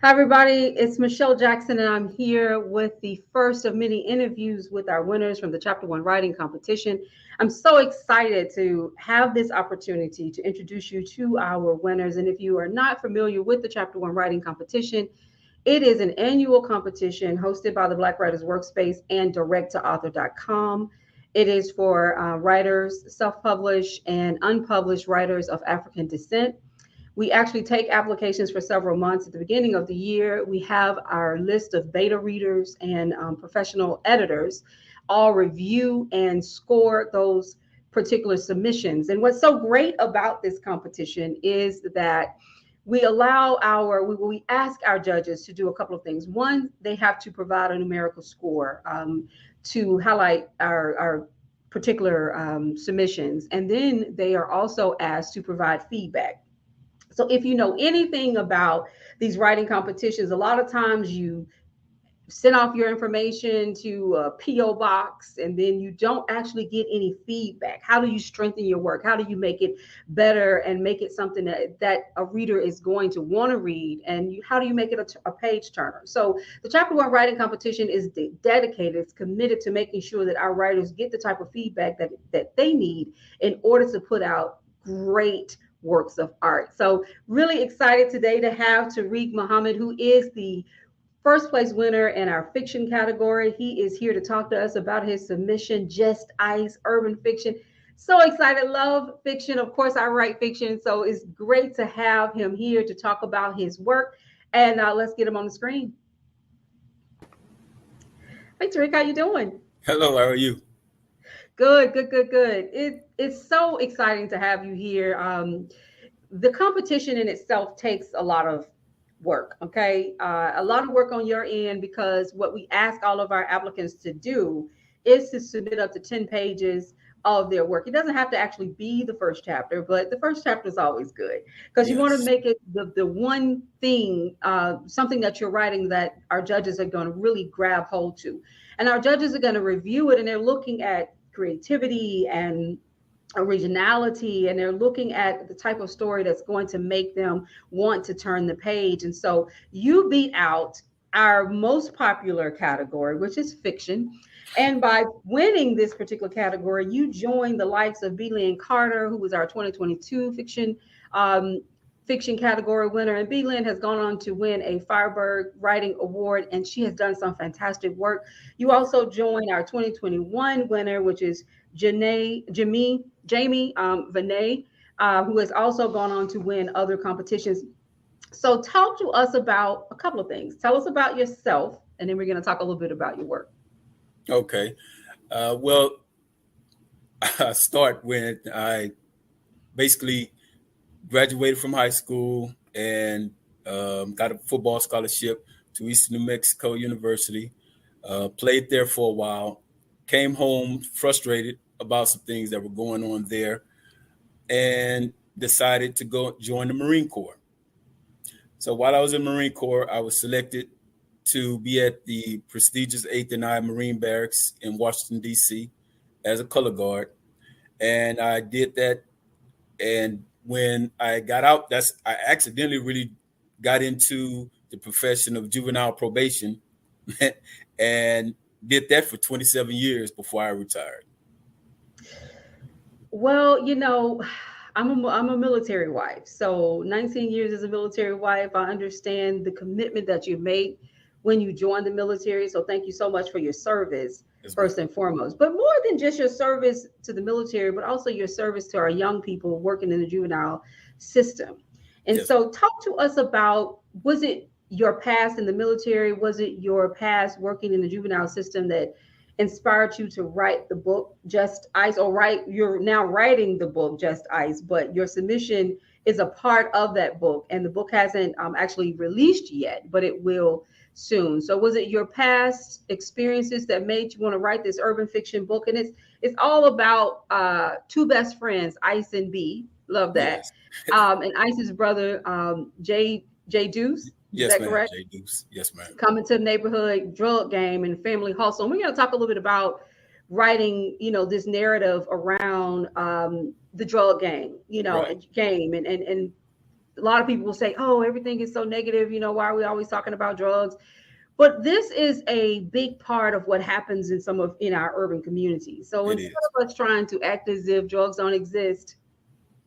Hi, everybody. It's Michelle Jackson, and I'm here with the first of many interviews with our winners from the Chapter One Writing Competition. I'm so excited to have this opportunity to introduce you to our winners. And if you are not familiar with the Chapter One Writing Competition, it is an annual competition hosted by the Black Writers Workspace and direct2author.com. It is for writers, self published, and unpublished writers of African descent. We actually take applications for several months. At the beginning of the year, we have our list of beta readers and professional editors all review and score those particular submissions. And what's so great about this competition is that we ask our judges to do a couple of things. One, they have to provide a numerical score to highlight our particular submissions. And then they are also asked to provide feedback. So if you know anything about these writing competitions, a lot of times you send off your information to a PO box and then you don't actually get any feedback. How do you strengthen your work? How do you make it better and make it something that a reader is going to want to read? And how do you make it a page turner? So the Chapter One Writing Competition is dedicated, it's committed to making sure that our writers get the type of feedback that they need in order to put out great works of art. So really excited today to have Tariq Muhammed, who is the first place winner in our fiction category. He is here to talk to us about his submission, Just Ice, urban fiction. So excited, love fiction. Of course, I write fiction, so it's great to have him here to talk about his work. And let's get him on the screen. Hey, Tariq, how you doing? Hello, how are you? Good, good, good, good. It's so exciting to have you here. The competition in itself takes a lot of work, okay? A lot of work on your end because what we ask all of our applicants to do is to submit up to 10 pages of their work. It doesn't have to actually be the first chapter, but the first chapter is always good because you want to Yes. make it the one thing, something that you're writing that our judges are going to really grab hold to. And our judges are going to review it and they're looking at creativity and originality, and they're looking at the type of story that's going to make them want to turn the page. And so you beat out our most popular category, which is fiction. And by winning this particular category, you join the likes of B. Lynn Carter, who was our 2022 um, fiction category winner. And B. Lynn has gone on to win a Firebird Writing Award, and she has done some fantastic work. You also join our 2021 winner, which is Jamie Vinay, who has also gone on to win other competitions. So, talk to us about a couple of things. Tell us about yourself, and then we're going to talk a little bit about your work. Okay. Well, I start when I basically graduated from high school and got a football scholarship to Eastern New Mexico University. Played there for a while. Came home frustrated about some things that were going on there, and decided to go join the Marine Corps. So while I was in Marine Corps, I was selected to be at the prestigious 8th and I Marine Barracks in Washington, D.C. as a color guard. And I did that. And when I got out, I accidentally really got into the profession of juvenile probation and did that for 27 years before I retired. Well, I'm a military wife. So 19 years as a military wife, I understand the commitment that you made when you joined the military. So thank you so much for your service, Yes, ma'am. first and foremost. But more than just your service to the military, but also your service to our young people working in the juvenile system. And Yes. so talk to us about, was it your past in the military? Was it your past working in the juvenile system that inspired you to write the book Just Ice, or you're now writing the book Just Ice, but your submission is a part of that book, and the book hasn't actually released yet, but it will soon. So was it your past experiences that made you want to write this urban fiction book? And it's all about two best friends, Ice and B. Love that. Yes. And Ice's brother, J Deuce. Is Yes, that ma'am. correct? J Deuce. Yes, ma'am. Coming to the neighborhood, drug game, and family hustle. And we're going to talk a little bit about writing, this narrative around the drug game, Right. and game and A lot of people will say, oh, everything is so negative. Why are we always talking about drugs? But this is a big part of what happens in our urban communities. So It instead is. of us trying to act as if drugs don't exist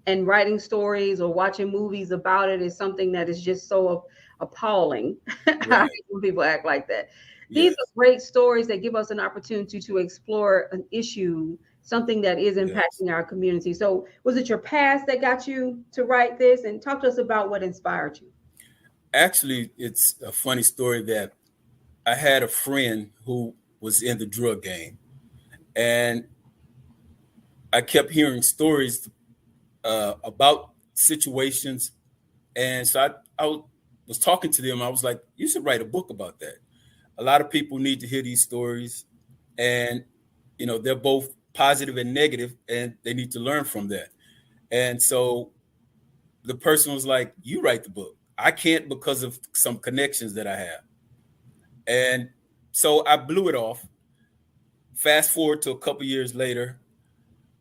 and writing stories or watching movies about it is something that is just so appalling. I Right. hate when people act like that. These are Yes. great stories that give us an opportunity to explore an issue, something that is Yes. impacting our community. So was it your past that got you to write this? And talk to us about what inspired you. Actually, it's a funny story that I had a friend who was in the drug game, and I kept hearing stories about situations. And so I was talking to them. I was like, you should write a book about that. A lot of people need to hear these stories, and they're both positive and negative, and they need to learn from that. And so the person was like, you write the book. I can't because of some connections that I have. And so I blew it off. Fast forward to a couple years later,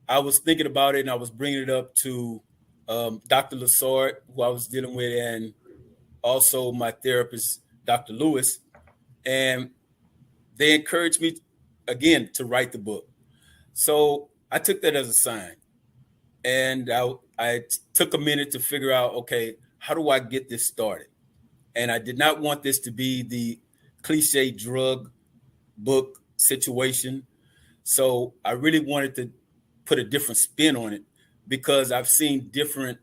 I was thinking about it and I was bringing it up to Dr. Lassard, who I was dealing with, and also my therapist, Dr. Lewis. And they encouraged me again to write the book. So I took that as a sign. And I took a minute to figure out, okay, how do I get this started? And I did not want this to be the cliche drug book situation. So I really wanted to put a different spin on it because I've seen different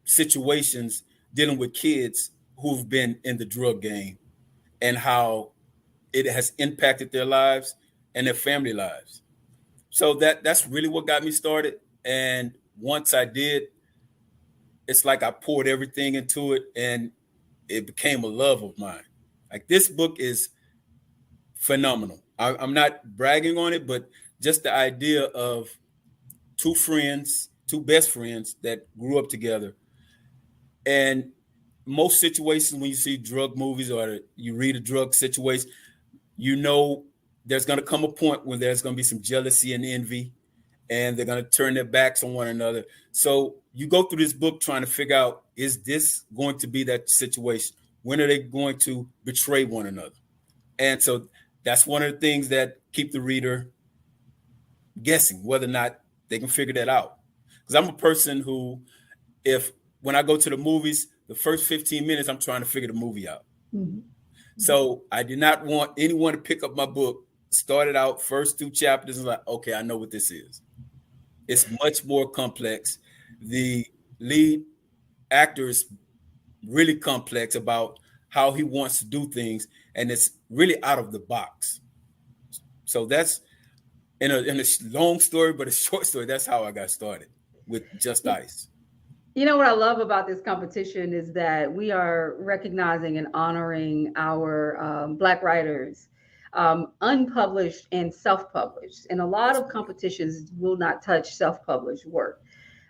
situations dealing with kids who've been in the drug game and how it has impacted their lives and their family lives. So that's really what got me started. And once I did, it's like I poured everything into it and it became a love of mine. Like this book is phenomenal. I'm not bragging on it, but just the idea of two friends, two best friends that grew up together. And most situations when you see drug movies or you read a drug situation, there's going to come a point when there's going to be some jealousy and envy, and they're going to turn their backs on one another. So you go through this book trying to figure out, is this going to be that situation? When are they going to betray one another? And so that's one of the things that keep the reader guessing whether or not they can figure that out. Because I'm a person who, when I go to the movies, the first 15 minutes, I'm trying to figure the movie out. Mm-hmm. So I did not want anyone to pick up my book, started out first 2 chapters and like, okay, I know what this is. It's much more complex. The lead actor is really complex about how he wants to do things, and it's really out of the box. So that's in a long story, but a short story. That's how I got started with Just Ice. You know what I love about this competition is that we are recognizing and honoring our Black writers, unpublished and self-published. And a lot of competitions will not touch self-published work.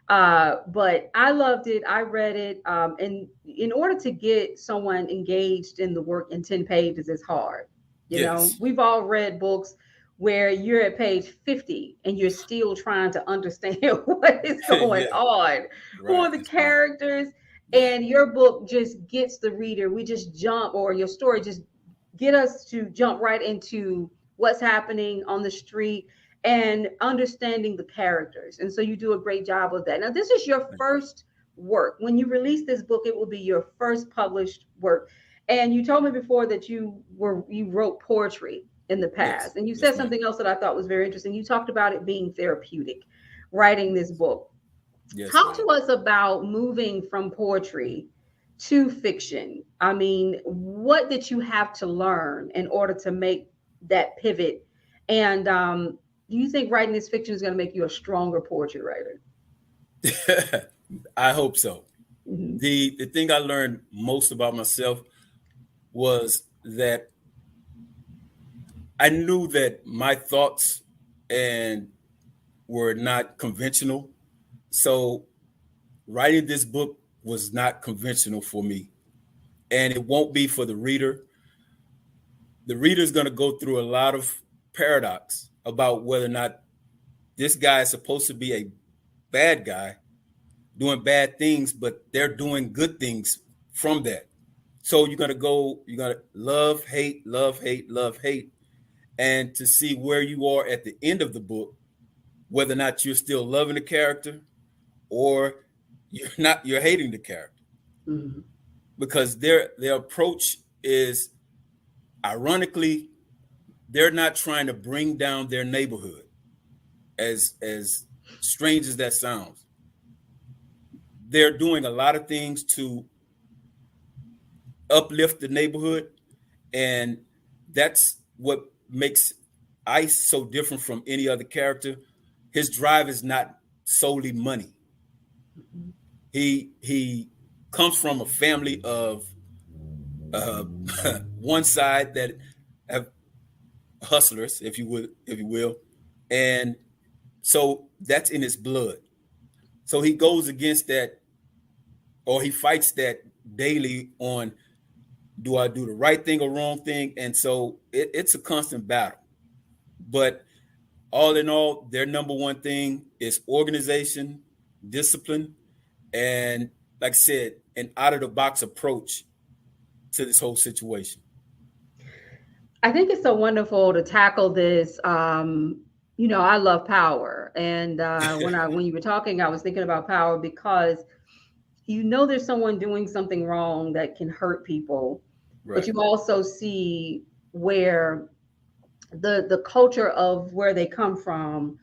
But I loved it. I read it. And in order to get someone engaged in the work in 10 pages is hard. Yes. We've all read books where you're at page 50 and you're still trying to understand what is going on, who are the characters, and your book just gets the reader. We just jump, or your story just get us to jump right into what's happening on the street and understanding the characters. And so you do a great job of that. Now, this is your first work. When you release this book, it will be your first published work. And you told me before that you wrote poetry in the past. Yes. And you said something else that I thought was very interesting. You talked about it being therapeutic, writing this book. Yes, talk to us about moving from poetry to fiction. I mean, what did you have to learn in order to make that pivot? And do you think writing this fiction is going to make you a stronger poetry writer? I hope so. Mm-hmm. The thing I learned most about myself was that I knew that my thoughts were not conventional. So writing this book was not conventional for me. And it won't be for the reader. The reader is going to go through a lot of paradox about whether or not this guy is supposed to be a bad guy doing bad things, but they're doing good things from that. So you're gonna love, hate, love, hate, love, hate, and to see where you are at the end of the book, whether or not you're still loving the character or you're hating the character. Mm-hmm. Because their approach is, ironically, they're not trying to bring down their neighborhood, as strange as that sounds. They're doing a lot of things to uplift the neighborhood, and that's what makes Ice so different from any other character. His drive is not solely money. He comes from a family of one side that have hustlers, if you will, and so that's in his blood. So he goes against that, or he fights that daily on, do I do the right thing or wrong thing? And so it's a constant battle. But all in all, their number one thing is organization, discipline, and, like I said, an out of the box approach to this whole situation. I think it's so wonderful to tackle this. I love power, and when you were talking, I was thinking about power because there's someone doing something wrong that can hurt people, Right. but you also see where the culture of where they come from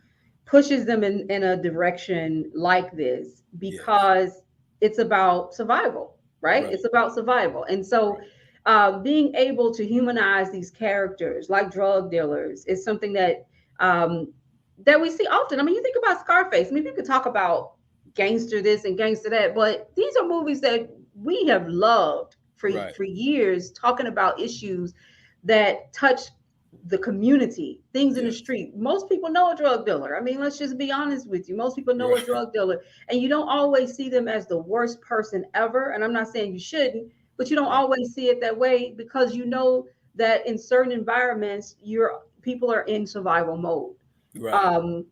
pushes them in a direction like this because it's about survival, right? It's about survival. And so being able to humanize these characters like drug dealers is something that we see often. I mean, you think about Scarface. I mean, you could talk about gangster this and gangster that, but these are movies that we have loved for years, talking about issues that touch the community, things in the street. Most people know a drug dealer. I mean, let's just be honest with you. Most people know a drug dealer, and you don't always see them as the worst person ever. And I'm not saying you shouldn't, but you don't always see it that way because you know that in certain environments, people are in survival mode. Right.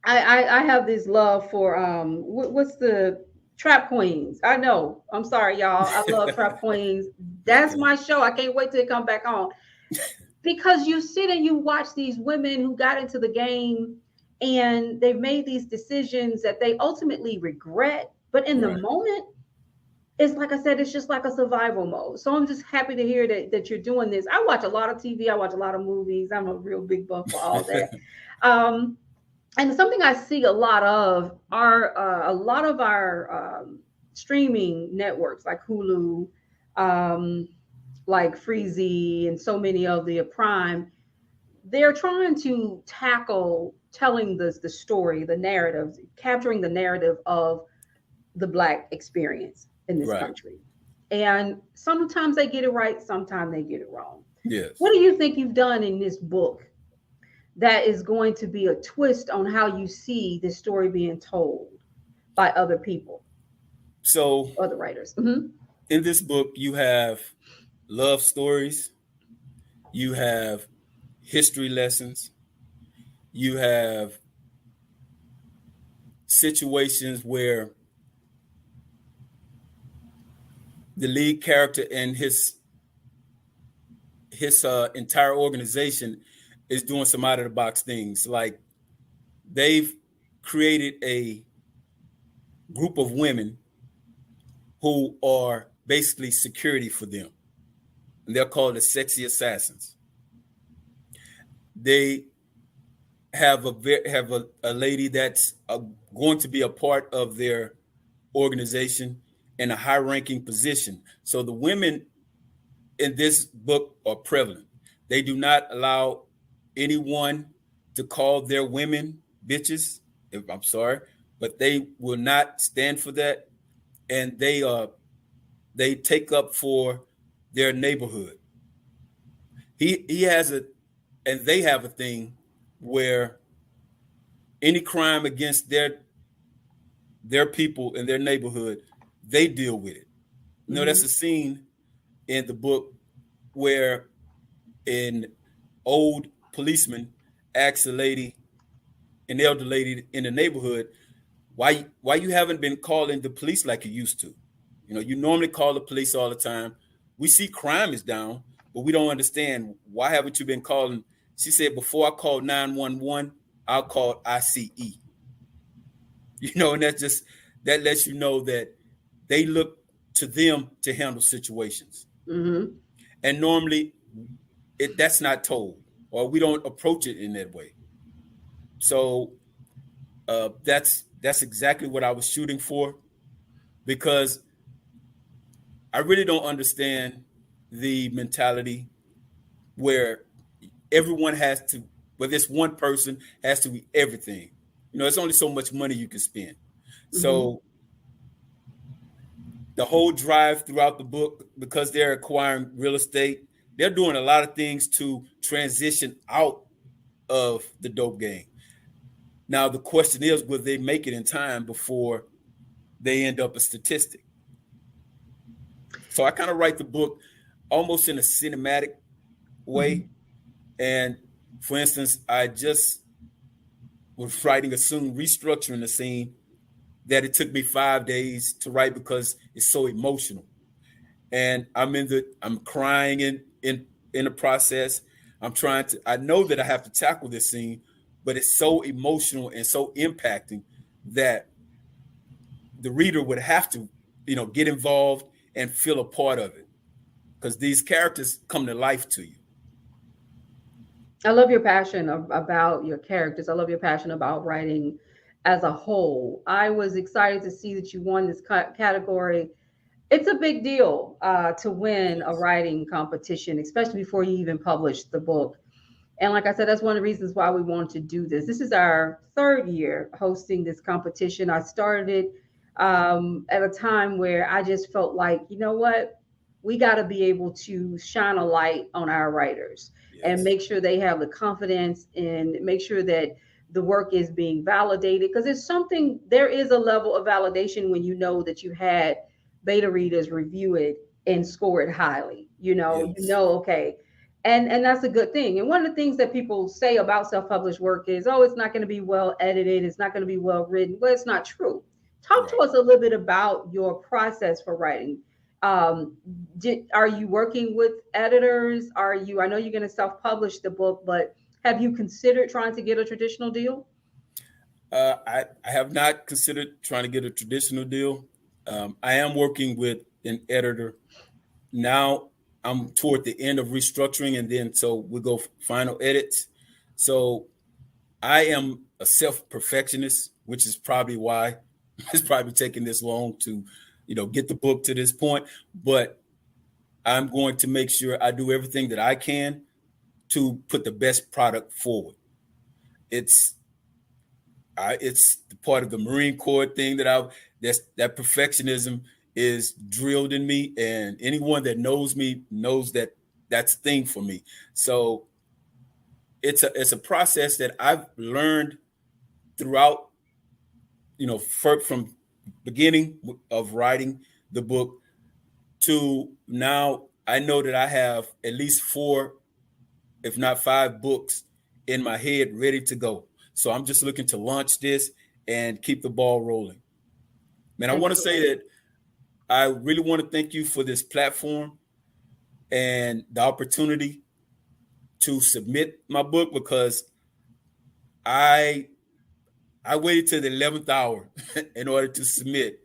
I have this love for what's the Trap Queens. I know. I'm sorry, y'all. I love Trap Queens. That's my show. I can't wait till it come back on. Because you sit and you watch these women who got into the game and they've made these decisions that they ultimately regret. But in the moment, it's like I said, it's just like a survival mode. So I'm just happy to hear that you're doing this. I watch a lot of TV. I watch a lot of movies. I'm a real big buff for all that. And something I see a lot of are a lot of our streaming networks like Hulu, like Freezy, and so many of the Prime. They're trying to tackle telling the story, the narrative, capturing the narrative of the Black experience in this country. And sometimes they get it right, sometimes they get it wrong. Yes. What do you think you've done in this book that is going to be a twist on how you see this story being told by other people? So, other writers. In this book, you have love stories, you have history lessons, you have situations where the lead character and his entire organization is doing some out of the box things. Like, they've created a group of women who are basically security for them. And they're called the Sexy Assassins. They have a lady that's going to be a part of their organization in a high-ranking position. So the women in this book are prevalent. They do not allow anyone to call their women bitches. I'm sorry, but they will not stand for that, and they take up for their neighborhood. He has and they have a thing where any crime against their people in their neighborhood, they deal with it. You know, that's a scene in the book where an old policeman asks an elder lady in the neighborhood, why you haven't been calling the police like you used to? You know, you normally call the police all the time. We see crime is down, but we don't understand why haven't you been calling? She said, before I called 911, I'll call ICE. You know, and that lets you know that they look to them to handle situations. Mm-hmm. And normally that's not told, or we don't approach it in that way. So that's exactly what I was shooting for, because I really don't understand the mentality where everyone has to, where this one person has to be everything. You know, it's only so much money you can spend. Mm-hmm. So the whole drive throughout the book, because they're acquiring real estate, they're doing a lot of things to transition out of the dope game. Now, the question is, will they make it in time before they end up a statistic? So I kind of write the book almost in a cinematic way. Mm-hmm. And for instance, I just was writing a scene, restructuring the scene that it took me 5 days to write because it's so emotional. And I'm crying in the process. I know that I have to tackle this scene, but it's so emotional and so impacting that the reader would have to, get involved and feel a part of it, because these characters come to life to you. I love your passion about your characters. I love your passion about writing as a whole. I was excited to see that you won this category. It's a big deal to win a Yes. writing competition, especially before you even publish the book. And like I said, that's one of the reasons why we wanted to do this. This is our third year hosting this competition. I started at a time where I just felt like, you know what? We got to be able to shine a light on our writers and Yes. make sure they have the confidence and make sure that the work is being validated. Because there is a level of validation when you know that you had beta readers review it and score it highly. Yes. Okay, and that's a good thing. And one of the things that people say about self-published work is, oh, it's not going to be well edited, it's not going to be well written. Well, it's not true. Talk to Right. us a little bit about your process for writing. um, are you working with editors? I know you're going to self-publish the book, but have you considered trying to get a traditional deal? I have not considered trying to get a traditional deal. I am working with an editor now. I'm toward the end of restructuring, and then so we go final edits. So I am a self perfectionist, which is probably why it's probably taking this long to, get the book to this point. But I'm going to make sure I do everything that I can to put the best product forward. It's it's the part of the Marine Corps thing that perfectionism is drilled in me, and anyone that knows me knows that that's a thing for me. So it's a process that I've learned throughout, from beginning of writing the book to now. I know that I have at least 4, if not 5 books in my head ready to go. So I'm just looking to launch this and keep the ball rolling. Man, I want to Excellent. say that I really want to thank you for this platform and the opportunity to submit my book, because I I waited till the 11th hour in order to submit.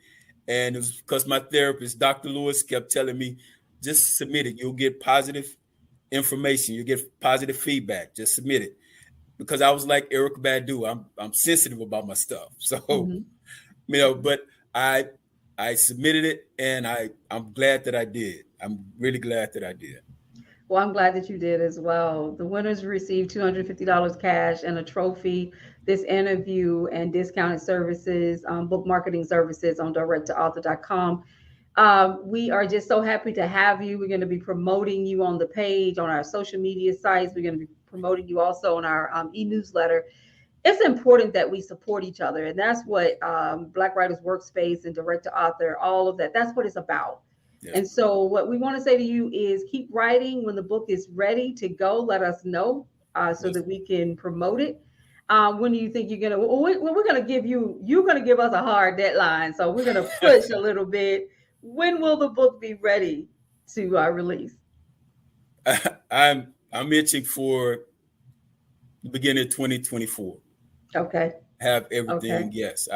And it was because my therapist, Dr. Lewis, kept telling me, just submit it. You'll get positive information. You'll get positive feedback. Just submit it. Because I was like Eric Badu. I'm sensitive about my stuff. So, Mhm. but I I submitted it, and I'm glad that I did. I'm really glad that I did. Well, I'm glad that you did as well. The winners received $250 cash and a trophy, this interview, and discounted services, book marketing services on directtoauthor.com. We are just so happy to have you. We're going to be promoting you on the page, on our social media sites. We're going to be promoting you also on our e-newsletter. It's important that we support each other. And that's what Black Writers Workspace and Direct to Author, all of that, that's what it's about. Yes, And so, what we want to say to you is keep writing. When the book is ready to go, let us know so yes, that we can promote it. When do you think you're gonna? Well, we're gonna give you. You're gonna give us a hard deadline, so we're gonna push a little bit. When will the book be ready to release? I'm itching for the beginning of 2024. Okay. Have Okay. everything. Yes,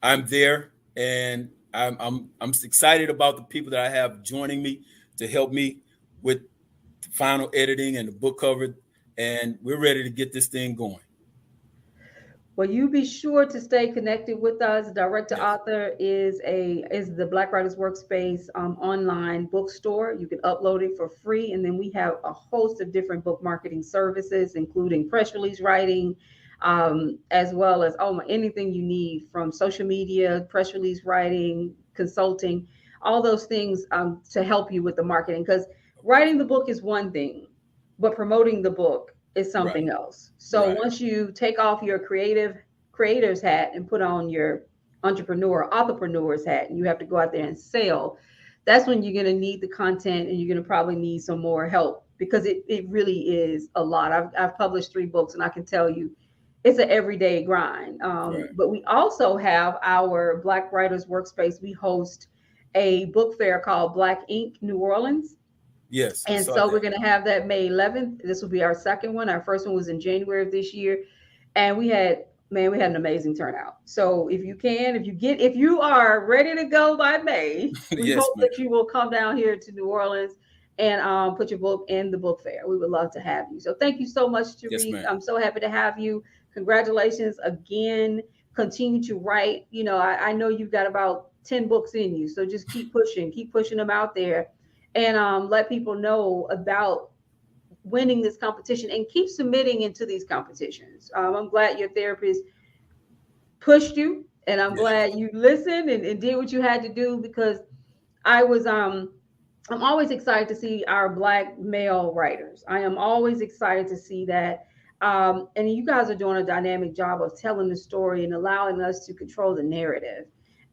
I'm there, and I'm excited about the people that I have joining me to help me with the final editing and the book cover, and we're ready to get this thing going. Well, you be sure to stay connected with us. Direct to Yes. Author is the Black Writers Workspace online bookstore. You can upload it for free, and then we have a host of different book marketing services, including press release writing, as well as anything you need from social media, press release writing, consulting, all those things to help you with the marketing. Because writing the book is one thing, but promoting the book is Right. something else. So Right. once you take off your creator's hat and put on your entrepreneur's hat, and you have to go out there and sell, that's when you're going to need the content, and you're going to probably need some more help, because it really is a lot. I've published 3 books, and I can tell you it's an everyday grind. Right. But we also have our Black Writers Workspace. We host a book fair called Black Ink New Orleans, Yes, I and saw so we're that. going to have that May 11th. This will be our second one. Our first one was in January of this year. And we had an amazing turnout. So if you are ready to go by May, we Yes, hope ma'am. that you will come down here to New Orleans and put your book in the book fair. We would love to have you. So thank you so much, Yes, Tariq. ma'am. I'm so happy to have you. Congratulations again. Continue to write. I know you've got about 10 books in you. So just keep pushing them out there, and let people know about winning this competition, and keep submitting into these competitions. I'm glad your therapist pushed you, and I'm Yes. glad you listened and did what you had to do, because I was I'm always excited to see our Black male writers. I am always excited to see that. And you guys are doing a dynamic job of telling the story and allowing us to control the narrative,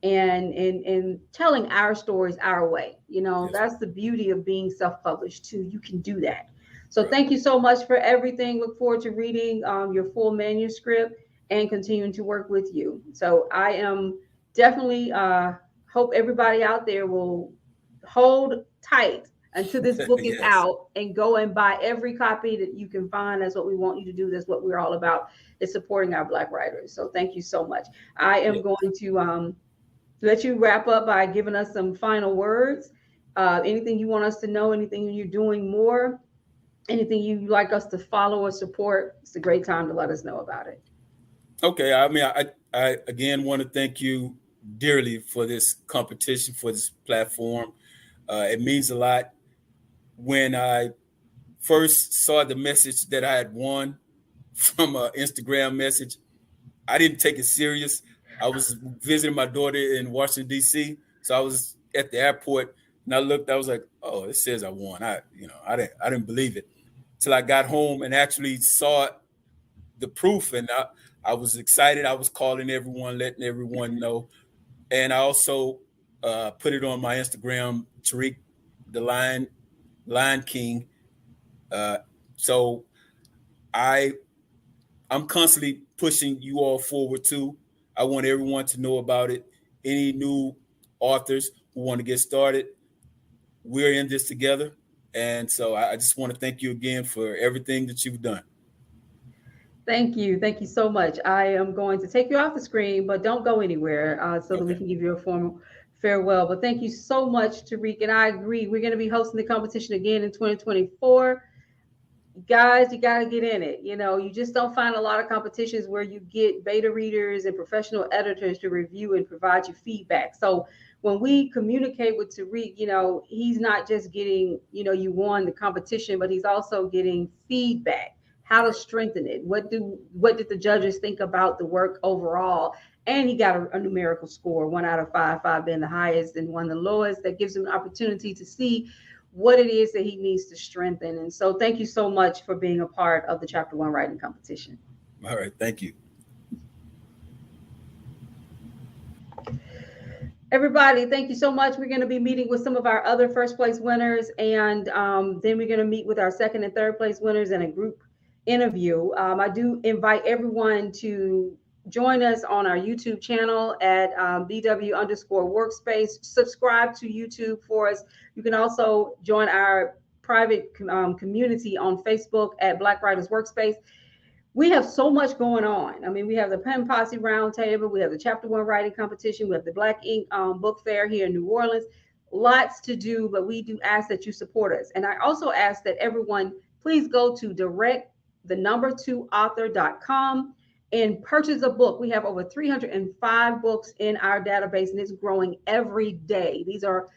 and telling our stories our way. Yes, That's the beauty of being self-published too. You can do that. So right. thank you so much for everything. Look forward to reading your full manuscript and continuing to work with you. So I am definitely hope everybody out there will hold tight until this book is Yes. out, and go and buy every copy that you can find. That's what we want you to do. That's what we're all about, is supporting our Black writers. So thank you so much. I am Yep. going to let you wrap up by giving us some final words. Anything you want us to know, anything you're doing more, anything you'd like us to follow or support, it's a great time to let us know about it. Okay. I mean, I again want to thank you dearly for this competition, for this platform. It means a lot. When I first saw the message that I had won from an Instagram message, I didn't take it serious. I was visiting my daughter in Washington D.C., so I was at the airport, and I looked. I was like, "Oh, it says I won." I didn't believe it till I got home and actually saw the proof, and I was excited. I was calling everyone, letting everyone know, and I also put it on my Instagram, Tariq, the Lion King. Uh, so I I'm constantly pushing you all forward too. I want everyone to know about it. Any new authors who want to get started, we're in this together. And so I just want to thank you again for everything that you've done. Thank you. Thank you so much. I am going to take you off the screen, but don't go anywhere, so that we Okay. can give you a formal farewell. But thank you so much, Tariq. And I agree. We're going to be hosting the competition again in 2024. Guys, you got to get in it. You just don't find a lot of competitions where you get beta readers and professional editors to review and provide you feedback. So when we communicate with Tariq, he's not just getting, you won the competition, but he's also getting feedback, how to strengthen it. What did the judges think about the work overall? And he got a numerical score, 1 out of 5, 5 being the highest and one the lowest. That gives him an opportunity to see what it is that he needs to strengthen. And so thank you so much for being a part of the Chapter 1 writing competition. All right. Thank you. Everybody, thank you so much. We're going to be meeting with some of our other first place winners, and then we're going to meet with our second and third place winners in a group interview. I do invite everyone to join us on our YouTube channel at BW_workspace. Subscribe to YouTube for us. You can also join our private community on Facebook at Black Writers Workspace. We have so much going on. I mean, we have the Pen Posse Roundtable, we have the Chapter One Writing Competition, we have the Black Ink Book Fair here in New Orleans. Lots to do, but we do ask that you support us. And I also ask that everyone please go to direct2author.com and purchase a book. We have over 305 books in our database, and it's growing every day. These are,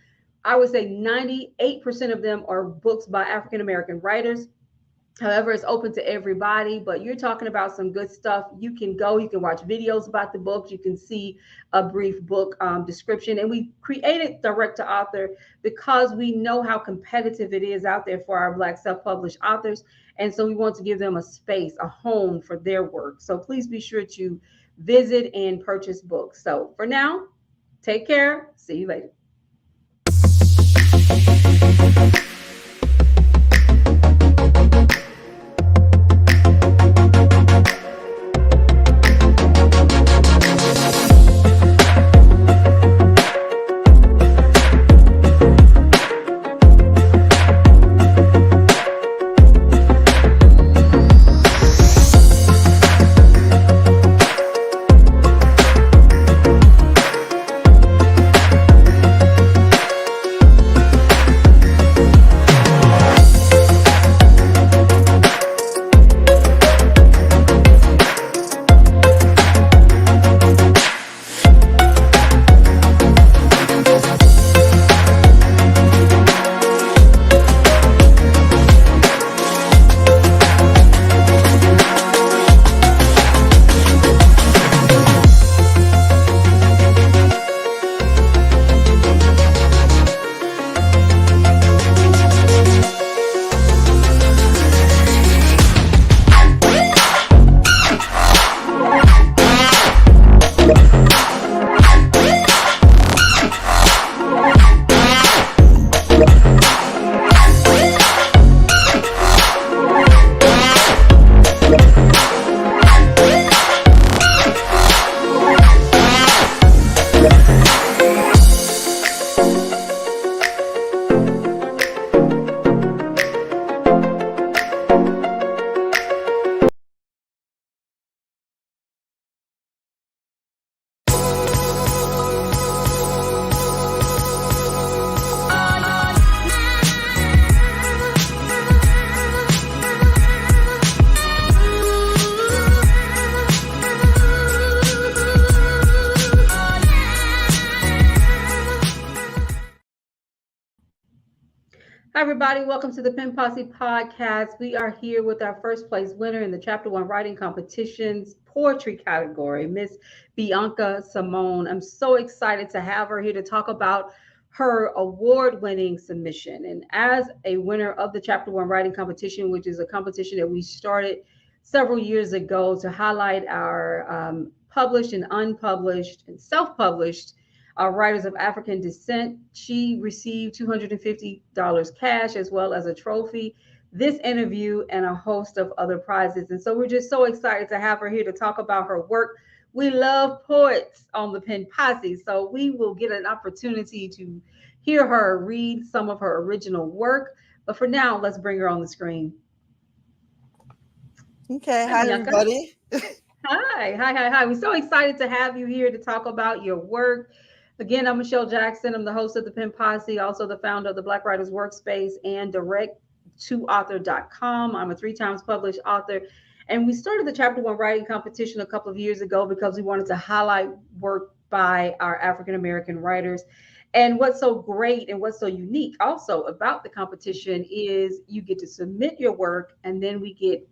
I would say, 98% of them are books by African American writers. However, it's open to everybody, but you're talking about some good stuff. You can go, you can watch videos about the books, you can see a brief book description. And we created Direct to Author because we know how competitive it is out there for our Black self-published authors. And so we want to give them a space, a home for their work. So please be sure to visit and purchase books. So for now, take care. See you later. Hi, everybody. Welcome to the Pen Posse podcast. We are here with our first place winner in the Chapter One Writing Competition's poetry category, Miss Bianca Simone. I'm so excited to have her here to talk about her award-winning submission. And as a winner of the Chapter One Writing Competition, which is a competition that we started several years ago to highlight our published and unpublished and self-published writers of African descent. She received $250 cash as well as a trophy, this interview, and a host of other prizes. And so we're just so excited to have her here to talk about her work. We love poets on the Pen Posse, so we will get an opportunity to hear her read some of her original work. But for now, let's bring her on the screen. Okay, hi everybody. Hi. We're so excited to have you here to talk about your work. Again, I'm Nichelle Jackson. I'm the host of the Pen Posse, also the founder of the Black Writers Workspace and direct2author.com. I'm a 3 times published author. And we started the Chapter One Writing Competition a couple of years ago because we wanted to highlight work by our African American writers. And what's so great and what's so unique also about the competition is you get to submit your work, and then we get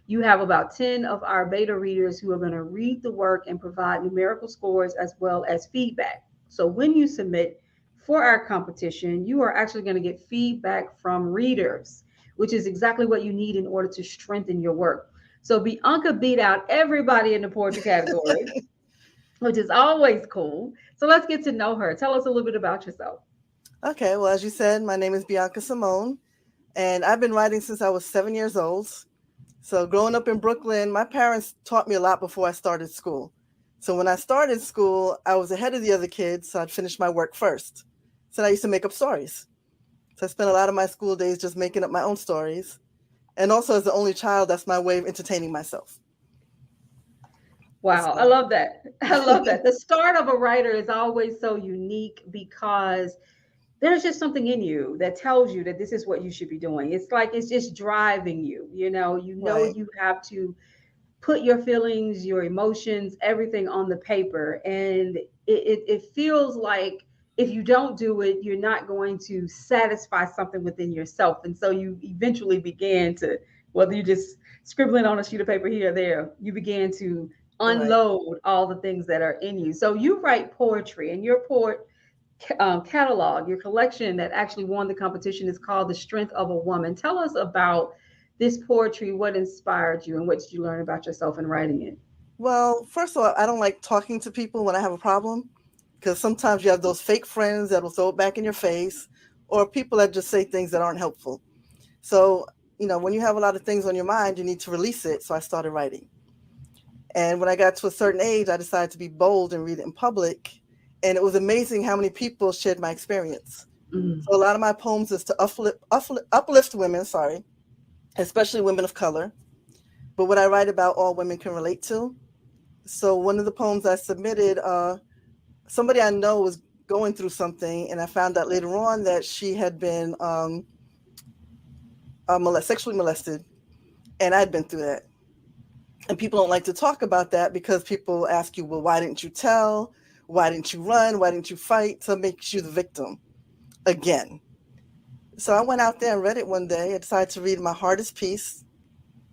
you have about 10 of our beta readers who are going to read the work and provide numerical scores as well as feedback. So when you submit for our competition, you are actually going to get feedback from readers, which is exactly what you need in order to strengthen your work. So Bianca beat out everybody in the poetry category, which is always cool. So let's get to know her. Tell us a little bit about yourself. Okay, well, as you said, my name is Bianca Simone, and I've been writing since I was 7 years old. So growing up in Brooklyn, my parents taught me a lot before I started school. So when I started school, I was ahead of the other kids, so I'd finish my work first. So I used to make up stories. So I spent a lot of my school days just making up my own stories. And also as the only child, that's my way of entertaining myself. Wow, I So, love that. I love that. The start of a writer is always so unique because there's just something in you that tells you that this is what you should be doing. It's like it's just driving you. You know right, you have to put your feelings, your emotions, everything on the paper. And it feels like if you don't do it, you're not going to satisfy something within yourself. And so you eventually begin to, whether you're just scribbling on a sheet of paper here or there, you begin to right. unload all the things that are in you. So you write poetry, and your catalog, your collection that actually won the competition is called The Strength of a Woman. Tell us about this poetry, what inspired you, and what did you learn about yourself in writing it? Well, first of all, I don't like talking to people when I have a problem because sometimes you have those fake friends that will throw it back in your face or people that just say things that aren't helpful. So, when you have a lot of things on your mind, you need to release it. So I started writing. And when I got to a certain age, I decided to be bold and read it in public. And it was amazing how many people shared my experience. Mm. So a lot of my poems is to uplift women, sorry, especially women of color. But what I write about, all women can relate to. So one of the poems I submitted, somebody I know was going through something, and I found out later on that she had been sexually molested, and I'd been through that. And people don't like to talk about that because people ask you, well, why didn't you tell? Why didn't you run? Why didn't you fight? So it makes you the victim again. So I went out there and read it one day. I decided to read my hardest piece,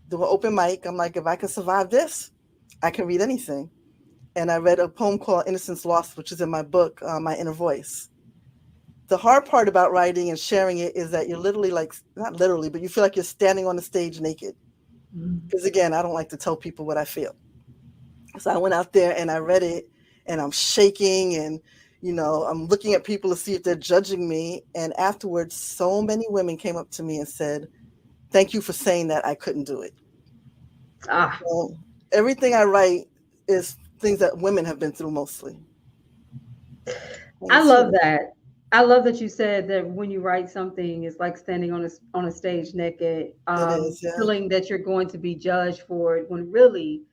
do an open mic. I'm like, if I can survive this, I can read anything. And I read a poem called Innocence Lost, which is in my book, My Inner Voice. The hard part about writing and sharing it is that you're literally like, not literally, but you feel like you're standing on the stage naked. Mm. Because again, I don't like to tell people what I feel. So I went out there and I read it and I'm shaking and, I'm looking at people to see if they're judging me. And afterwards, so many women came up to me and said, thank you for saying that I couldn't do it. Ah, So everything I write is things that women have been through mostly. And I it's, love that. I love that you said that when you write something, it's like standing on a stage naked, it is, yeah. feeling that you're going to be judged for it when really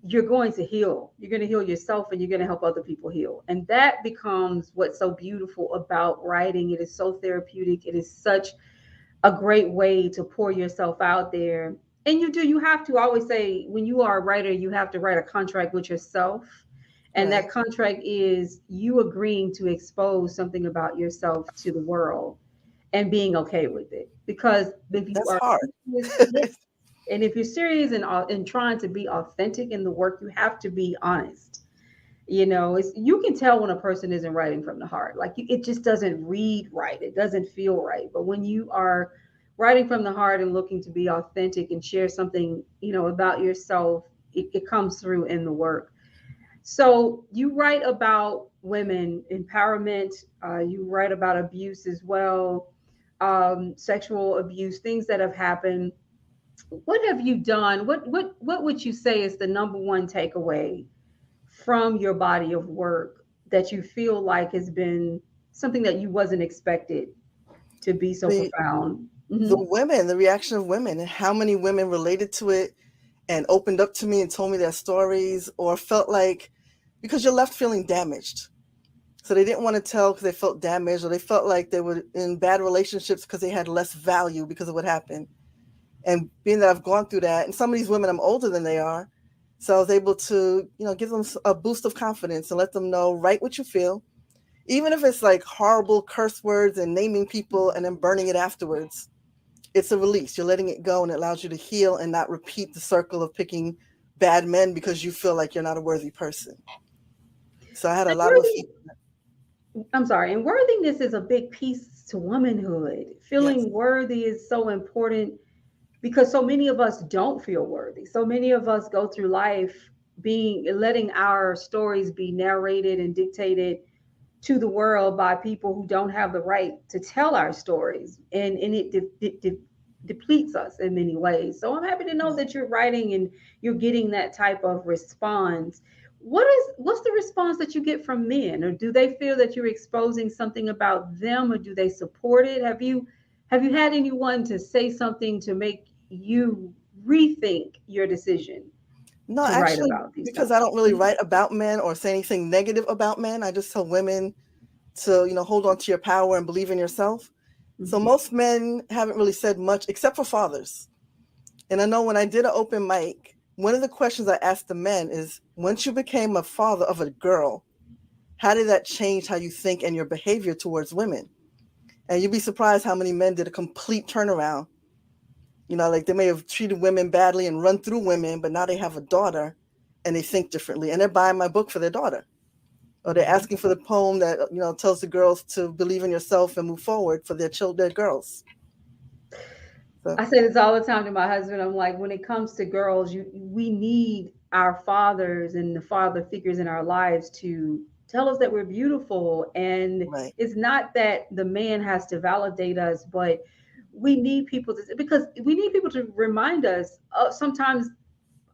you're going to heal. You're going to heal yourself and you're going to help other people heal. And that becomes what's so beautiful about writing. It is so therapeutic. It is such a great way to pour yourself out there. And you have to always say, when you are a writer, you have to write a contract with yourself. And Right. that contract is you agreeing to expose something about yourself to the world and being okay with it. Because if you That's are hard. serious, yeah, and if you're serious and trying to be authentic in the work, you have to be honest. You can tell when a person isn't writing from the heart. Like it just doesn't read right. It doesn't feel right. But when you are writing from the heart and looking to be authentic and share something, about yourself, it comes through in the work. So you write about women empowerment. You write about abuse as well, sexual abuse, things that have happened. What have you done? What would you say is the number one takeaway from your body of work that you feel like has been something that you wasn't expected to be so The profound? the Mhm. women, the reaction of women, and how many women related to it and opened up to me and told me their stories, or felt like, because you're left feeling damaged. So they didn't want to tell because they felt damaged, or they felt like they were in bad relationships because they had less value because of what happened. And being that I've gone through that, and some of these women, I'm older than they are, so I was able to, give them a boost of confidence and let them know, write what you feel, even if it's like horrible curse words and naming people and then burning it afterwards. It's a release. You're letting it go, and it allows you to heal and not repeat the circle of picking bad men because you feel like you're not a worthy person. So I had a And lot of, I'm sorry, and worthiness is a big piece to womanhood. yes, Feeling worthy is so important because so many of us don't feel worthy. So many of us go through life being letting our stories be narrated and dictated to the world by people who don't have the right to tell our stories. And depletes us in many ways. So I'm happy to know that you're writing and you're getting that type of response. What's the response that you get from men? Or do they feel that you're exposing something about them, or do they support it? Have you had anyone to say something to make you rethink your decision No, to write actually, about these because I don't topics? really write about men or say anything negative about men. I just tell women to, hold on to your power and believe in yourself. So Mhm. most men haven't really said much except for fathers. And I know when I did an open mic, one of the questions I asked the men is, once you became a father of a girl, how did that change how you think and your behavior towards women? And you'd be surprised how many men did a complete turnaround. Like they may have treated women badly and run through women, but now they have a daughter and they think differently. And they're buying my book for their daughter. Or they're asking for the poem that, tells the girls to believe in yourself and move forward for their children, their girls. So, I say this all the time to my husband. I'm like, when it comes to girls, we need our fathers and the father figures in our lives to tell us that we're beautiful. And right, it's not that the man has to validate us, but we need people to, because we need people to remind us sometimes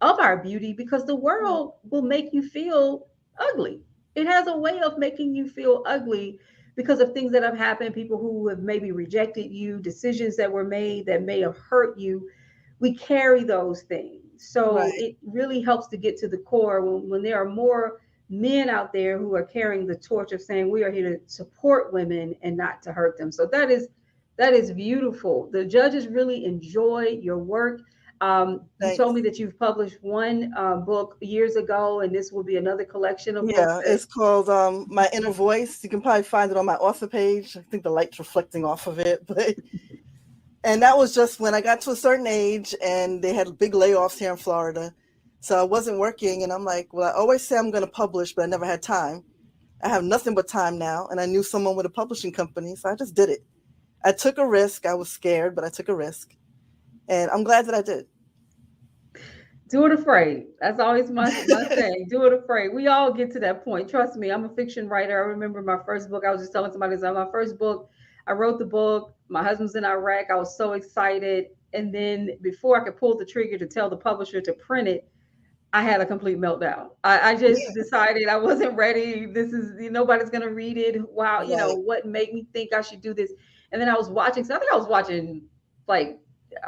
of our beauty, because the right, world will make you feel ugly. It has a way of making you feel ugly because of things that have happened, people who have maybe rejected you, decisions that were made that may have hurt you. We carry those things. So right. it really helps to get to the core when there are more men out there who are carrying the torch of saying we are here to support women and not to hurt them. So that is beautiful. The judges really enjoy your work. You told Thanks. me that you've published one book years ago, and this will be another collection of books Yeah, that. it's called My Inner Voice. You can probably find it on my author page. I think the light's reflecting off of it, but and that was just when I got to a certain age and they had big layoffs here in Florida. So I wasn't working and I'm like, well, I always say I'm going to publish, but I never had time. I have nothing but time now, and I knew someone with a publishing company, so I just did it. I took a risk. I was scared, but I took a risk, and I'm glad that I did. Do it afraid. That's always my saying. Do it afraid. We all get to that point. Trust me, I'm a fiction writer. I remember my first book. I was just telling somebody this. My first book, I wrote the book. My husband's in Iraq. I was so excited. And then before I could pull the trigger to tell the publisher to print it, I had a complete meltdown. I just decided I wasn't ready. This is nobody's gonna read it. Wow, Right, what made me think I should do this? And then I was watching. So I think I was watching like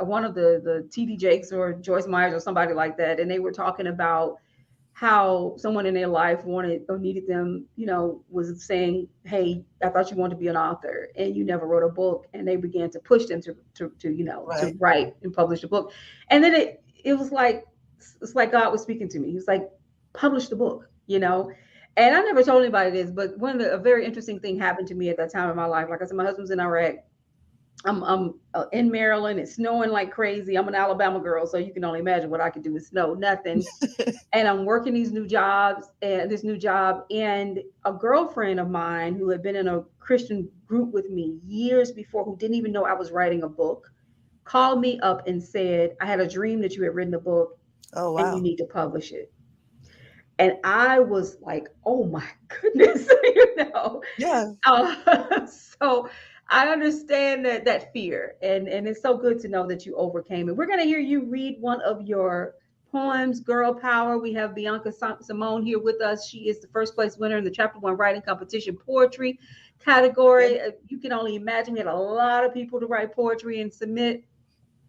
one of the TD Jakes or Joyce Myers or somebody like that, and they were talking about how someone in their life wanted or needed them, was saying, "Hey, I thought you wanted to be an author, and you never wrote a book." And they began to push them to right, write and publish a book. And then it was like it's like God was speaking to me. He was like, "Publish the book." And I never told anybody this, but a very interesting thing happened to me at that time in my life. Like I said, my husband's in Iraq. I'm in Maryland. It's snowing like crazy. I'm an Alabama girl, so you can only imagine what I could do with snow. Nothing. And I'm working this new job, and a girlfriend of mine who had been in a Christian group with me years before, who didn't even know I was writing a book, called me up and said, "I had a dream that you had written a book, oh and you wow, need to publish it." And I was like, "Oh my goodness," yeah, So I understand that fear, and it's so good to know that you overcame it. We're going to hear you read one of your poems, Girl Power. We have Bianca Simone here with us. She is the first place winner in the Chapter 1 Writing Competition Poetry okay. category. You can only imagine we had a lot of people to write poetry and submit.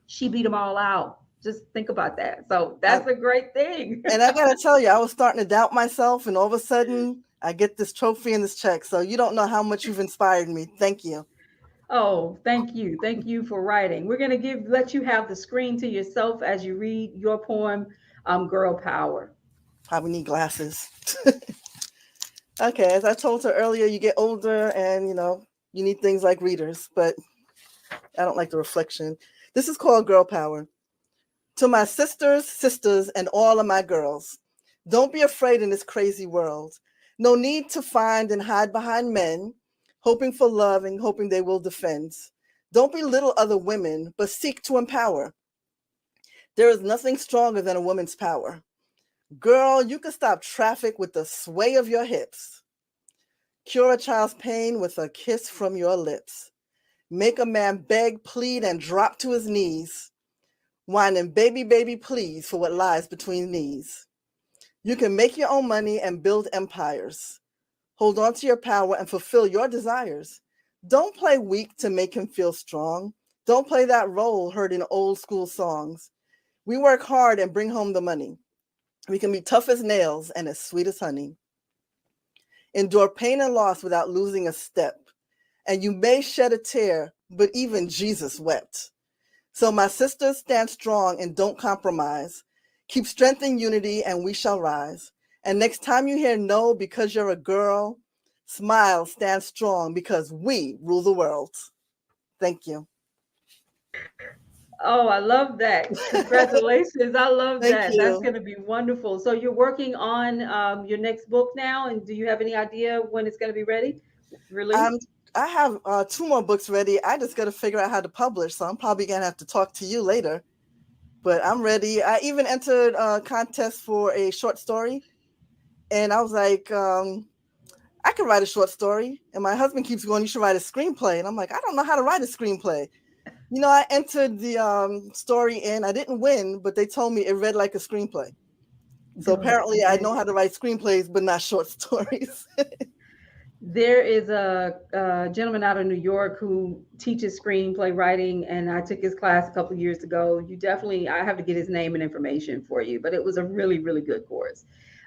She beat them all out. Just think about that. So I, that's a great thing. and I gotta tell you, I was starting to doubt myself, and all of a sudden, I get this trophy and this check. So you don't know how much you've inspired me. Thank you. Oh, thank you. Thank you for writing. We're going to let you have the screen to yourself as you read your poem, Girl Power. Probably need glasses. Okay, as I told her earlier, you get older and you need things like readers, but I don't like the reflection. This is called Girl Power. To my sisters, and all of my girls, don't be afraid in this crazy world. No need to find and hide behind men, hoping for love and hoping they will defend. Don't belittle other women, but seek to empower. There is nothing stronger than a woman's power. Girl, you can stop traffic with the sway of your hips. Cure a child's pain with a kiss from your lips. make a man beg, plead, and drop to his knees, whining, baby, baby, please, for what lies between knees. You can make your own money and build empires. Hold on to your power and fulfill your desires. Don't play weak to make him feel strong. Don't play that role heard in old school songs. We work hard and bring home the money. We can be tough as nails and as sweet as honey. Endure pain and loss without losing a step. And you may shed a tear, but even Jesus wept. So my sisters, stand strong and don't compromise. Keep strength and unity and we shall rise. And next time you hear no because you're a girl, smile, stand strong because we rule the world. Thank you. Oh, I love that. Congratulations. I love Thank that. you. That's going to be wonderful. So you're working on your next book now, and do you have any idea when it's going to be ready, released? I have 2 more books ready. I just got to figure out how to publish, so I'm probably going to have to talk to you later. But I'm ready. I even entered a contest for a short story, and I was like, I can write a short story. And my husband keeps going, you should write a screenplay. And I'm like, I don't know how to write a screenplay. You know, I entered the story in. I didn't win, but they told me it read like a screenplay. So apparently I know how to write screenplays, but not short stories. There is a gentleman out of New York who teaches screenplay writing, and I took his class a couple of years ago. You definitely, I have to get his name and information for you, but it was a really, really good course.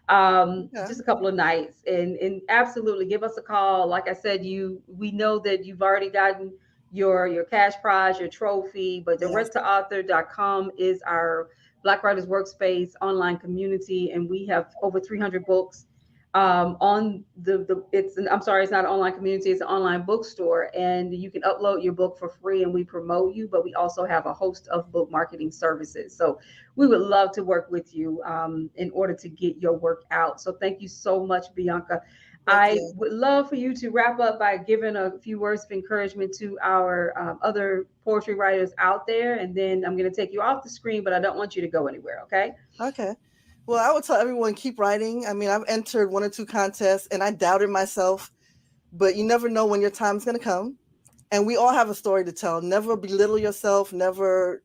Yeah. Just a couple of nights, and absolutely give us a call. Like I said, we know that you've already gotten your cash prize, your trophy, but Yes. directtoauthor.com is our Black Writers Workspace online community, and we have over 300 books on I'm sorry, it's not an online community, it's an online bookstore, and you can upload your book for free and we promote you, but we also have a host of book marketing services. So we would love to work with you in order to get your work out. So thank you so much, Bianca. Thank I you. would love for you to wrap up by giving a few words of encouragement to our other poetry writers out there, and then I'm going to take you off the screen, but I don't want you to go anywhere, okay? Okay. Well, I would tell everyone, keep writing. I mean, I've entered 1 or 2 contests and I doubted myself, but you never know when your time's going to come. And we all have a story to tell. Never belittle yourself. Never,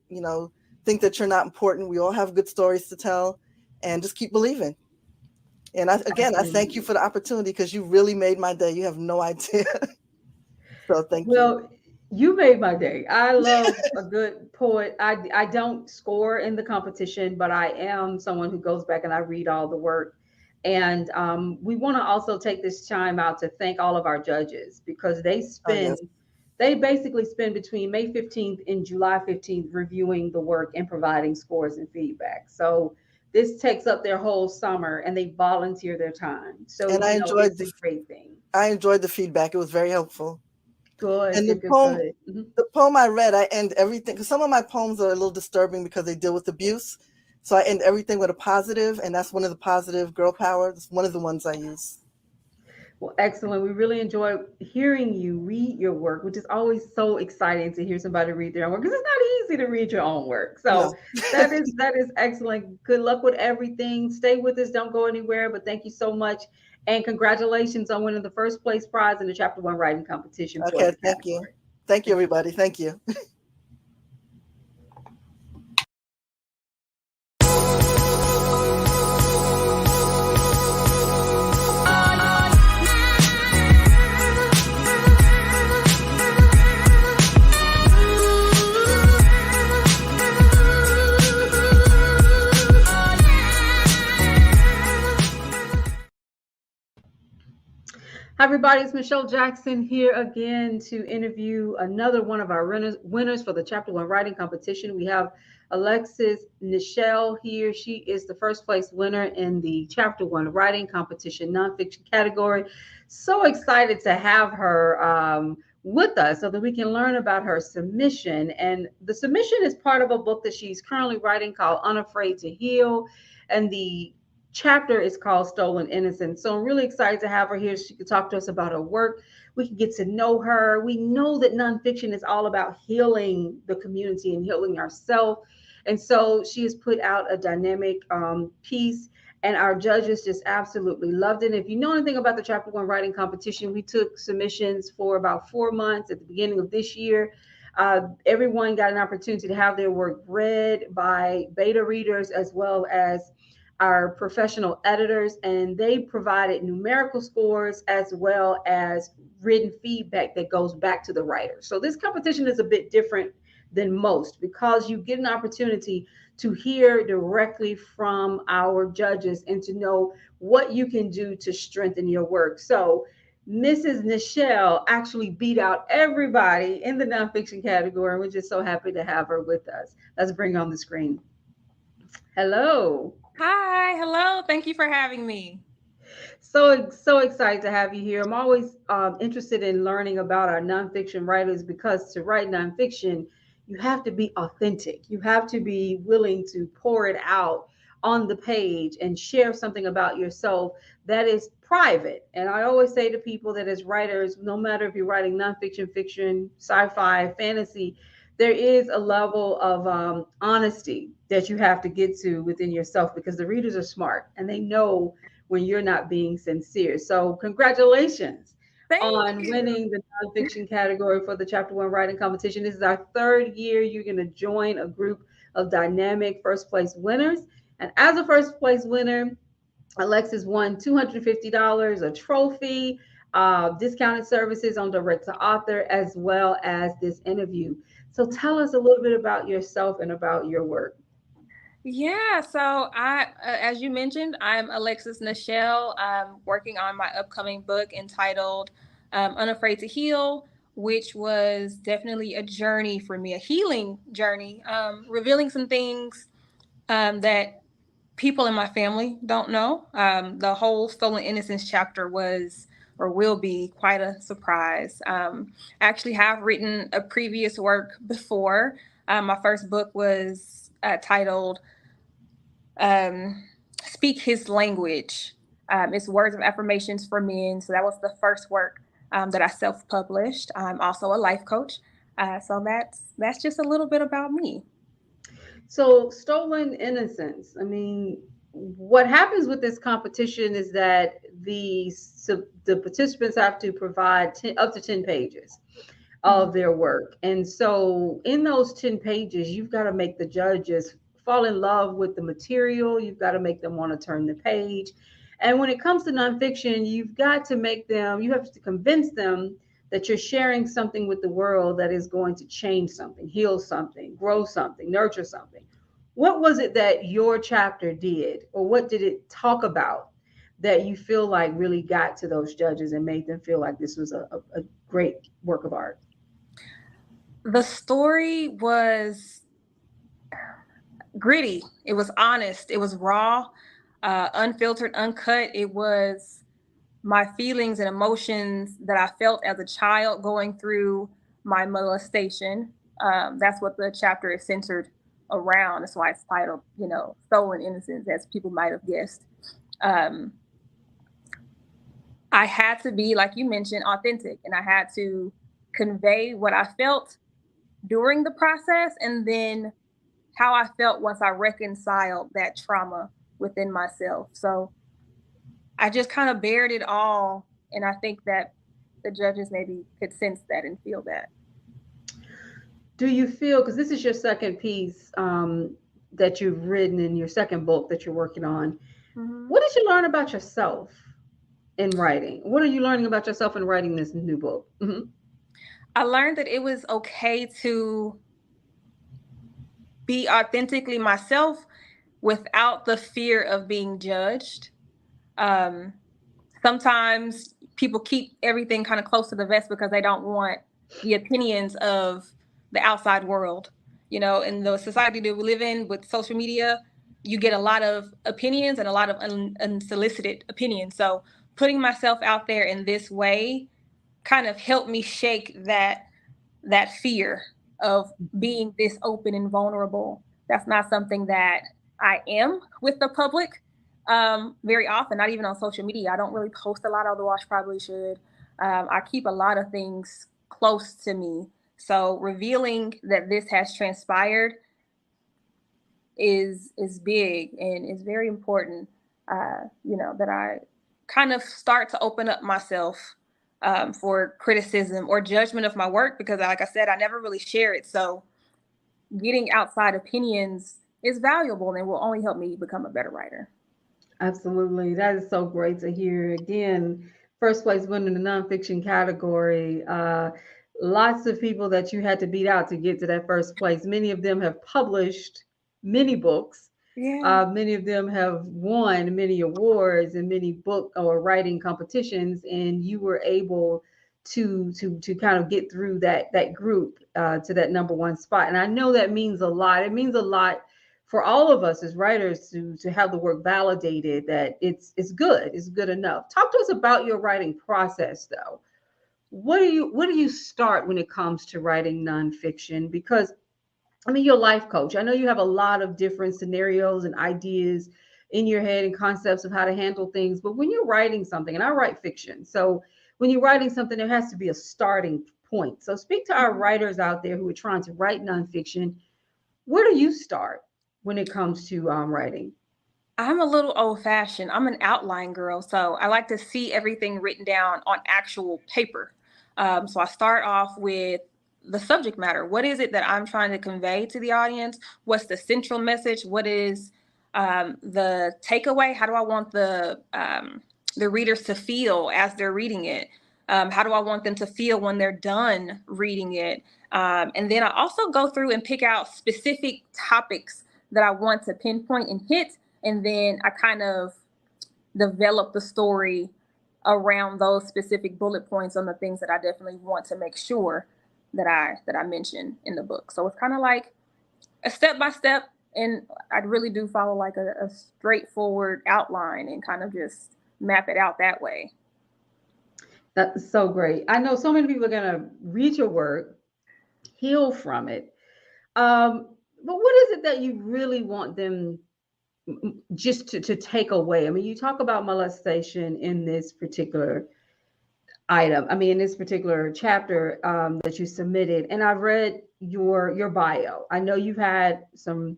think that you're not important. We all have good stories to tell, and just keep believing. And I thank you for the opportunity because you really made my day. You have no idea. So thank you. Well, you made my day. I love a good poet. I don't score in the competition, but I am someone who goes back and I read all the work. And we want to also take this time out to thank all of our judges because Oh, yes. they basically spend between May 15th and July 15th reviewing the work and providing scores and feedback. So this takes up their whole summer and they volunteer their time. So, And it's a great thing. I enjoyed the feedback. It was very helpful. Good, And good, good, good. Mhm. the poem I read, I end everything because some of my poems are a little disturbing because they deal with abuse. So I end everything with a positive, and that's one of the positive, girl power. That's one of the ones I use. Well, excellent. We really enjoy hearing you read your work, which is always so exciting to hear somebody read their own work because it's not easy to read your own work. No. So that is excellent. Good luck with everything. Stay with us. Don't go anywhere. But thank you so much, and congratulations on winning the first place prize in the Chapter One writing competition for Okay, this thank you. category. Thank you, everybody. Thank you. Hi, everybody. It's Michelle Jackson here again to interview another one of our winners for the Chapter One writing competition. We have Alexis Nichelle here. She is the first place winner in the Chapter One writing competition nonfiction category. So excited to have her with us so that we can learn about her submission. And the submission is part of a book that she's currently writing called Unafraid to Heal. And the chapter is called Stolen Innocence. So I'm really excited to have her here. She can talk to us about her work. We can get to know her. We know that nonfiction is all about healing the community and healing ourselves. And so she has put out a dynamic piece. and our judges just absolutely loved it. If you know anything about the Chapter 1 writing competition, we took submissions for about 4 months at the beginning of this year. Everyone got an opportunity to have their work read by beta readers as well as our professional editors, and they provided numerical scores as well as written feedback that goes back to the writer. So this competition is a bit different than most because you get an opportunity to hear directly from our judges and to know what you can do to strengthen your work. So Mrs. Nichelle actually beat out everybody in the nonfiction category. We're just so happy to have her with us. Let's bring her on the screen. Hello. Hi, hello. Thank you for having me. So excited to have you here. I'm always interested in learning about our nonfiction writers because to write nonfiction, you have to be authentic. You have to be willing to pour it out on the page and share something about yourself that is private. And I always say to people that as writers, no matter if you're writing nonfiction, fiction, sci-fi, fantasy, there is a level of honesty that you have to get to within yourself because the readers are smart and they know when you're not being sincere. So congratulations Thank on you. winning the nonfiction category for the Chapter 1 writing competition. This is our third year. You're going to join a group of dynamic first place winners. And as a first place winner, Alexis won $250, a trophy, discounted services on direct to author, as well as this interview. So tell us a little bit about yourself and about your work. Yeah, so as you mentioned, I'm Alexis Nichelle. I'm working on my upcoming book entitled Unafraid to Heal, which was definitely a journey for me, a healing journey, revealing some things that people in my family don't know. The whole Stolen Innocence chapter was or will be quite a surprise. I actually have written a previous work before. My first book was titled Speak His Language. It's Words of Affirmations for Men. So that was the first work that I self-published. I'm also a life coach. So that's just a little bit about me. So, Stolen Innocence. I mean, what happens with this competition is that the participants have to provide up to 10 pages of their work. And so, in those 10 pages, you've got to make the judges fall in love with the material. You've got to make them want to turn the page. And when it comes to nonfiction, you've got to make them, you have to convince them that you're sharing something with the world that is going to change something, heal something, grow something, nurture something. What was it that your chapter did, or what did it talk about that you feel like really got to those judges and made them feel like this was a great work of art? The story was gritty. It was honest. It was raw, unfiltered, uncut. It was my feelings and emotions that I felt as a child going through my molestation. That's what the chapter is centered around. That's why it's titled, Stolen Innocence, as people might have guessed. I had to be, like you mentioned, authentic, and I had to convey what I felt during the process and then how I felt once I reconciled that trauma within myself. So I just kind of bared it all. And I think that the judges maybe could sense that and feel that. Do you feel, because this is your second piece that you've written in your second book that you're working on, what did you learn about yourself in writing? What are you learning about yourself in writing this new book? I learned that it was okay to be authentically myself without the fear of being judged. Sometimes people keep everything kind of close to the vest because they don't want the opinions of the outside world. In the society that we live in with social media, you get a lot of opinions and a lot of unsolicited opinions. So putting myself out there in this way kind of helped me shake that fear of being this open and vulnerable. That's not something that I am with the public very often, not even on social media. I don't really post a lot, although I probably should. I keep a lot of things close to me. So revealing that this has transpired is big and is very important. that I kind of start to open up myself for criticism or judgment of my work, because like I said, I never really share it. So getting outside opinions is valuable and will only help me become a better writer. Absolutely. That is so great to hear. Again, first place winner in the nonfiction category. Lots of people that you had to beat out to get to that first place. Many of them have published many books. Yeah. Many of them have won many awards and many book or writing competitions, and you were able to kind of get through that group to that number one spot. And I know that means a lot. It means a lot for all of us as writers to have the work validated that it's good enough. Talk to us about your writing process, though. What do you start when it comes to writing nonfiction? Because I mean, you're a life coach. I know you have a lot of different scenarios and ideas in your head and concepts of how to handle things. But when you're writing something, and I write fiction, so when you're writing something, there has to be a starting point. So speak to our writers out there who are trying to write nonfiction. Where do you start when it comes to writing? I'm a little old fashioned. I'm an outline girl. So I like to see everything written down on actual paper. So I start off with the subject matter. What is it that I'm trying to convey to the audience? What's the central message? What is the takeaway? How do I want the readers to feel as they're reading it? How do I want them to feel when they're done reading it? And then I also go through and pick out specific topics that I want to pinpoint and hit. And then I kind of develop the story around those specific bullet points on the things that I definitely want to make sure that I mention in the book. So it's kind of like a step by step, and I really do follow like a straightforward outline and kind of just map it out that way. That's so great. I know so many people are gonna read your work, heal from it. But what is it that you really want them just to take away? I mean, you talk about molestation in this particular item. I mean, in this particular chapter that you submitted, and I've read your bio. I know you've had some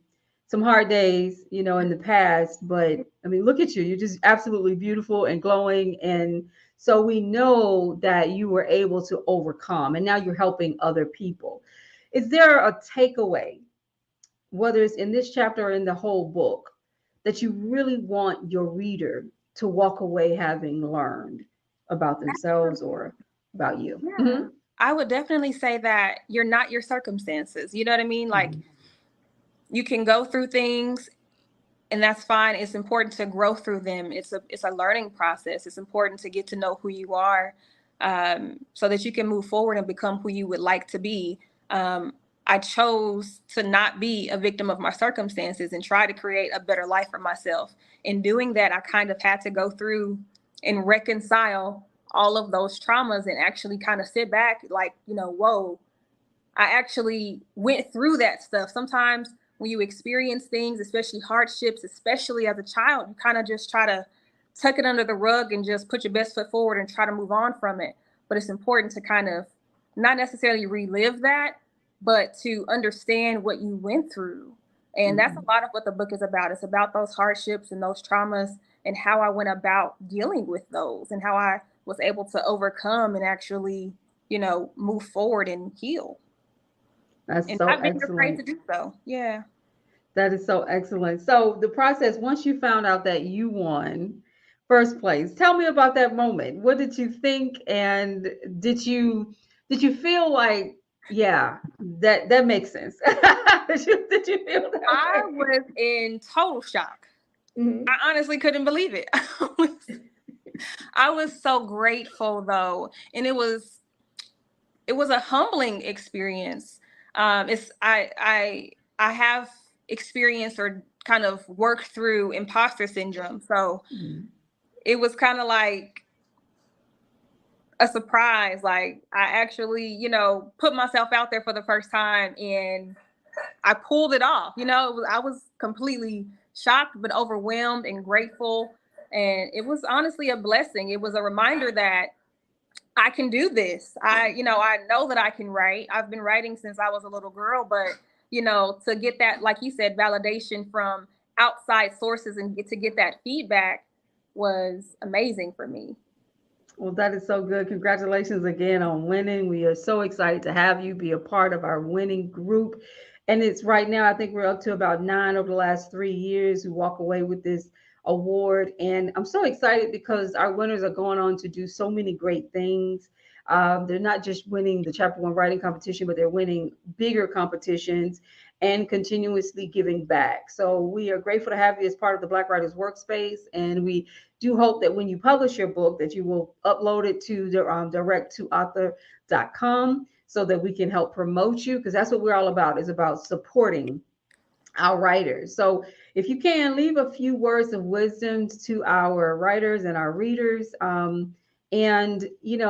hard days, in the past, but I mean, look at you. You're just absolutely beautiful and glowing, and so we know that you were able to overcome, and now you're helping other people. Is there a takeaway, whether it's in this chapter or in the whole book, that you really want your reader to walk away having learned about themselves or about you? Yeah. Mm-hmm. I would definitely say that you're not your circumstances. You know what I mean? Like, you can go through things and that's fine. It's important to grow through them. It's a learning process. It's important to get to know who you are so that you can move forward and become who you would like to be. I chose to not be a victim of my circumstances and try to create a better life for myself. In doing that, I kind of had to go through and reconcile all of those traumas and actually kind of sit back like, whoa, I actually went through that stuff. Sometimes when you experience things, especially hardships, especially as a child, you kind of just try to tuck it under the rug and just put your best foot forward and try to move on from it. But it's important to kind of not necessarily relive that, but to understand what you went through. And that's a lot of what the book is about. It's about those hardships and those traumas and how I went about dealing with those and how I was able to overcome and actually, move forward and heal. That's and so I've been excellent. afraid to do so. Yeah. That is so excellent. So the process, once you found out that you won first place, tell me about that moment. What did you think? And did you feel like, yeah, that makes sense? did you feel that I way? was in total shock. Mhm. I honestly couldn't believe it. I was so grateful though. And it was a humbling experience. I have experienced or kind of worked through imposter syndrome. So it was kind of like a surprise. Like I actually, put myself out there for the first time and I pulled it off. I was completely shocked, but overwhelmed and grateful. And it was honestly a blessing. It was a reminder that I can do this. I know that I can write. I've been writing since I was a little girl, but, to get that, like you said, validation from outside sources and get that feedback was amazing for me. Well, that is so good. Congratulations again on winning. We are so excited to have you be a part of our winning group. And it's right now, I think we're up to about 9 over the last 3 years who walk away with this award. And I'm so excited because our winners are going on to do so many great things. They're not just winning the Chapter 1 writing competition, but they're winning bigger competitions and continuously giving back. So we are grateful to have you as part of the Black Writers Workspace. And we do hope that when you publish your book that you will upload it to the direct-to-author.com so that we can help promote you, because that's what we're all about, is about supporting our writers. So if you can, leave a few words of wisdom to our writers and our readers, and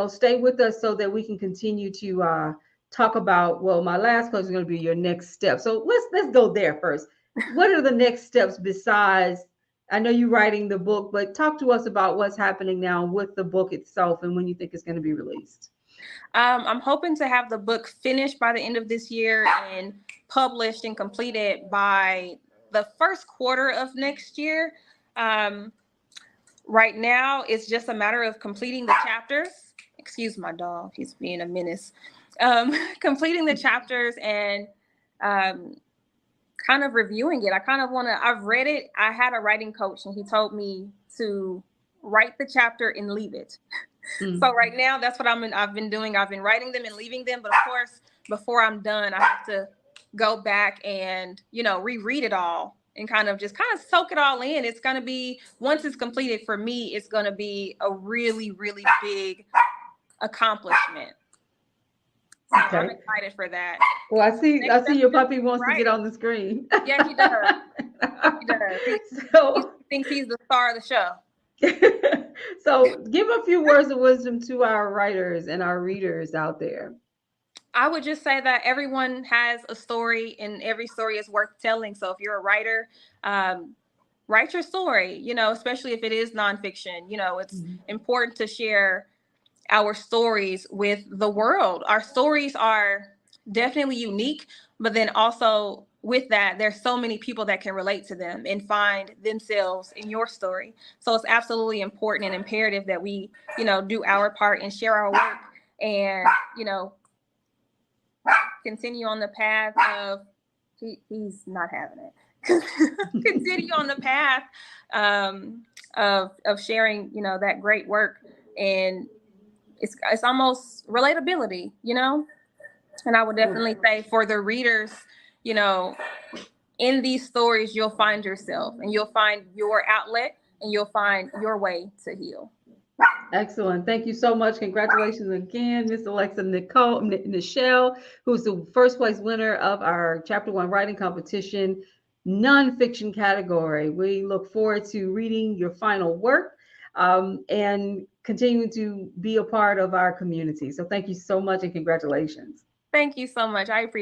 stay with us so that we can continue to talk about, well, my last question is going to be your next step. So let's go there first. What are the next steps besides, I know you're writing the book, but talk to us about what's happening now with the book itself and when you think it's going to be released. I'm hoping to have the book finished by the end of this year and published and completed by the first quarter of next year. Right now, it's just a matter of completing the chapters. Excuse my dog, he's being a menace. Completing the chapters and kind of reviewing it. I've read it. I had a writing coach and he told me to write the chapter and leave it. Mm-hmm. So right now, that's what I've been doing. I've been writing them and leaving them. But of course, before I'm done, I have to go back and, reread it all and kind of soak it all in. It's going to be, once it's completed for me, it's going to be a really, really big accomplishment. So okay. I'm excited for that. Well, I see your puppy wants to get on the screen. Yeah, he does. He does. He thinks he's the star of the show. So give a few words of wisdom to our writers and our readers out there. I would just say that everyone has a story and every story is worth telling. So if you're a writer, write your story, especially if it is nonfiction. It's important to share our stories with the world. Our stories are definitely unique, but then also with that, there's so many people that can relate to them and find themselves in your story. So it's absolutely important and imperative that we, do our part and share our work and, continue on the path of, he's not having it. Continue on the path of sharing, that great work. And it's almost relatability, And I would definitely say for the readers, in these stories, you'll find yourself and you'll find your outlet and you'll find your way to heal. Excellent. Thank you so much. Congratulations again, Miss Nichelle, who's the first place winner of our Chapter 1 writing competition, nonfiction category. We look forward to reading your final work and continuing to be a part of our community. So thank you so much and congratulations. Thank you so much. I appreciate it.